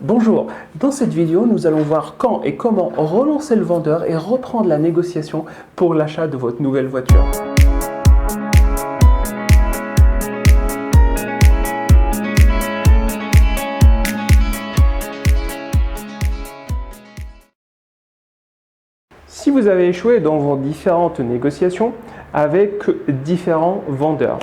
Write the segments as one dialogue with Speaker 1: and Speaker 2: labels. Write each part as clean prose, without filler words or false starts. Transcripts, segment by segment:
Speaker 1: Bonjour, dans cette vidéo, nous allons voir quand et comment relancer le vendeur et reprendre la négociation pour l'achat de votre nouvelle voiture. Si vous avez échoué dans vos différentes négociations avec différents vendeurs,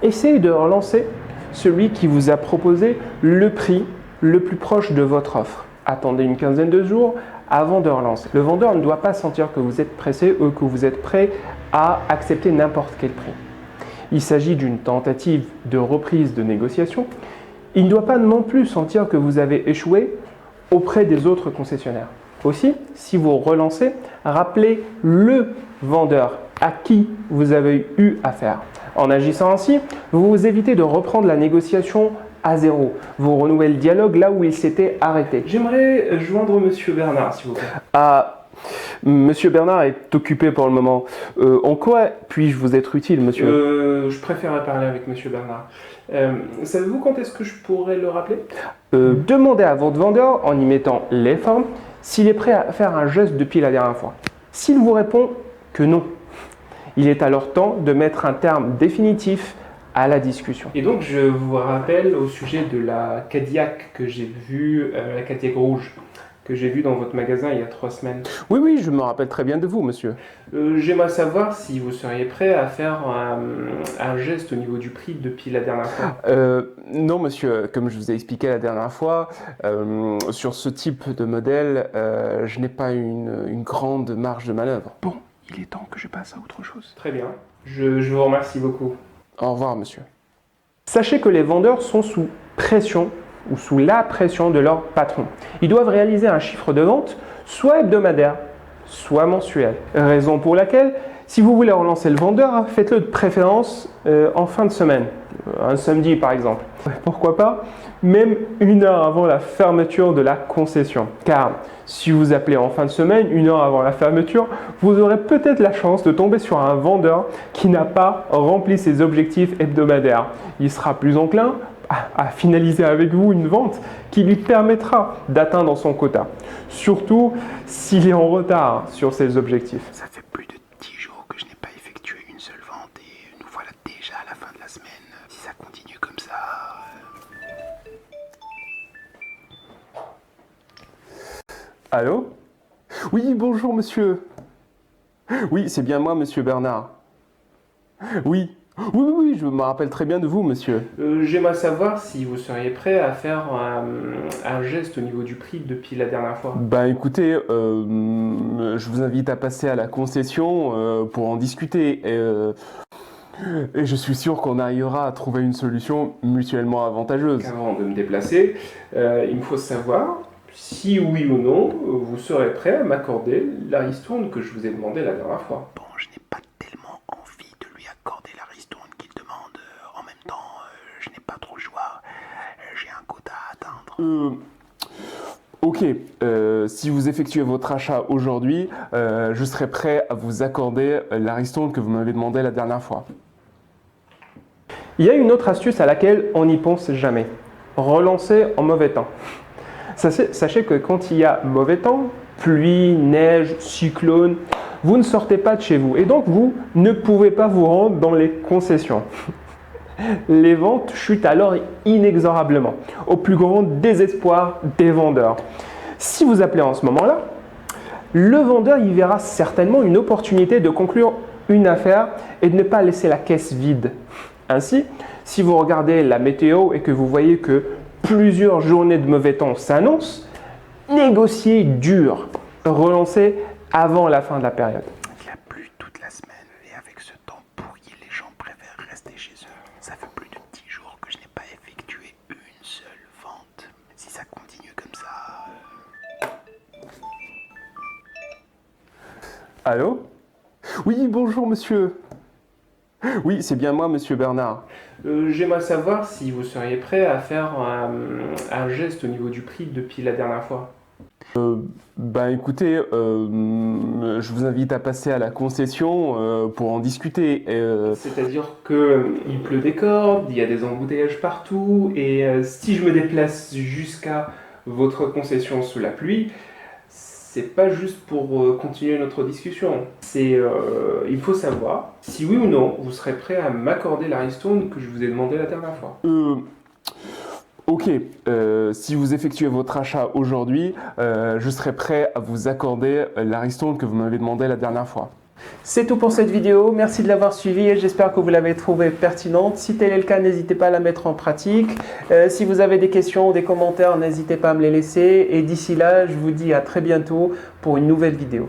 Speaker 1: essayez de relancer celui qui vous a proposé le prix le plus proche de votre offre. Attendez une quinzaine de jours avant de relancer. Le vendeur ne doit pas sentir que vous êtes pressé ou que vous êtes prêt à accepter n'importe quel prix. Il s'agit d'une tentative de reprise de négociation. Il ne doit pas non plus sentir que vous avez échoué auprès des autres concessionnaires. Aussi, si vous relancez, rappelez le vendeur à qui vous avez eu affaire. En agissant ainsi, vous évitez de reprendre la négociation à zéro. Vous renouvelez le dialogue là où il s'était arrêté. J'aimerais joindre Monsieur Bernard, s'il vous plaît. Ah, Monsieur Bernard est occupé pour le moment. En quoi puis-je vous être utile, monsieur? Je préférerais parler avec Monsieur Bernard. Savez-vous quand est-ce que je pourrais le rappeler? Demandez à votre vendeur, en y mettant les formes, s'il est prêt à faire un geste depuis la dernière fois. S'il vous répond que non, il est alors temps de mettre un terme définitif à la discussion. Et donc, je vous rappelle au sujet de la Cadillac que j'ai vue, la Cadillac rouge, que j'ai vue dans votre magasin il y a 3 semaines. Oui, je me rappelle très bien de vous, monsieur. J'aimerais savoir si vous seriez prêt à faire un geste au niveau du prix depuis la dernière fois. Non, monsieur, comme je vous ai expliqué la dernière fois, sur ce type de modèle, je n'ai pas une grande marge de manœuvre. Bon, il est temps que je passe à autre chose. Très bien, je vous remercie beaucoup. Au revoir, monsieur. Sachez que les vendeurs sont sous pression ou sous la pression de leur patron. Ils doivent réaliser un chiffre de vente soit hebdomadaire, soit mensuel. Raison pour laquelle, si vous voulez relancer le vendeur, faites-le de préférence en fin de semaine, un samedi par exemple. Pourquoi pas même 1 heure avant la fermeture de la concession. Car si vous appelez en fin de semaine, 1 heure avant la fermeture, vous aurez peut-être la chance de tomber sur un vendeur qui n'a pas rempli ses objectifs hebdomadaires. Il sera plus enclin à finaliser avec vous une vente qui lui permettra d'atteindre son quota. Surtout s'il est en retard sur ses objectifs.
Speaker 2: Ça fait plus de 10 jours que je n'ai pas effectué une seule vente et nous voilà déjà à la fin de la semaine. Si ça continue comme ça...
Speaker 1: Allô? Oui, bonjour monsieur. Oui, c'est bien moi, monsieur Bernard. Oui, je me rappelle très bien de vous, monsieur. J'aimerais savoir si vous seriez prêt à faire un geste au niveau du prix depuis la dernière fois. Ben écoutez, je vous invite à passer à la concession pour en discuter. Et je suis sûr qu'on arrivera à trouver une solution mutuellement avantageuse. Avant de me déplacer, il me faut savoir si oui ou non vous serez prêt à m'accorder la ristourne que je vous ai demandé la dernière fois.
Speaker 2: Bon, je n'ai pas tellement envie de lui accorder la ristourne qu'il demande. En même temps, je n'ai pas trop le choix. J'ai un quota à atteindre.
Speaker 1: Ok, si vous effectuez votre achat aujourd'hui, je serai prêt à vous accorder la ristourne que vous m'avez demandé la dernière fois. Il y a une autre astuce à laquelle on n'y pense jamais. Relancer en mauvais temps. Sachez que quand il y a mauvais temps, pluie, neige, cyclone, vous ne sortez pas de chez vous et donc vous ne pouvez pas vous rendre dans les concessions. Les ventes chutent alors inexorablement, au plus grand désespoir des vendeurs. Si vous appelez en ce moment-là, le vendeur y verra certainement une opportunité de conclure une affaire et de ne pas laisser la caisse vide. Ainsi, si vous regardez la météo et que vous voyez que plusieurs journées de mauvais temps s'annoncent, négociez dur, relancez avant la fin de la période.
Speaker 2: Il a plu toute la semaine et avec ce temps pourri, les gens préfèrent rester chez eux. Ça fait plus de 10 jours que je n'ai pas effectué une seule vente. Si ça continue comme ça...
Speaker 1: Allô? Oui, bonjour monsieur. Oui, c'est bien moi, monsieur Bernard. J'aimerais savoir si vous seriez prêt à faire un geste au niveau du prix depuis la dernière fois. Ben écoutez, je vous invite à passer à la concession pour en discuter. C'est-à-dire qu'il pleut des cordes, il y a des embouteillages partout, et si je me déplace jusqu'à votre concession sous la pluie, c'est pas juste pour continuer notre discussion. Il faut savoir si oui ou non vous serez prêt à m'accorder la ristourne que je vous ai demandé la dernière fois.
Speaker 3: Ok, si vous effectuez votre achat aujourd'hui, je serai prêt à vous accorder la ristourne que vous m'avez demandé la dernière fois.
Speaker 1: C'est tout pour cette vidéo, merci de l'avoir suivi et j'espère que vous l'avez trouvée pertinente. Si tel est le cas, n'hésitez pas à la mettre en pratique. Si vous avez des questions ou des commentaires, n'hésitez pas à me les laisser. Et d'ici là, je vous dis à très bientôt pour une nouvelle vidéo.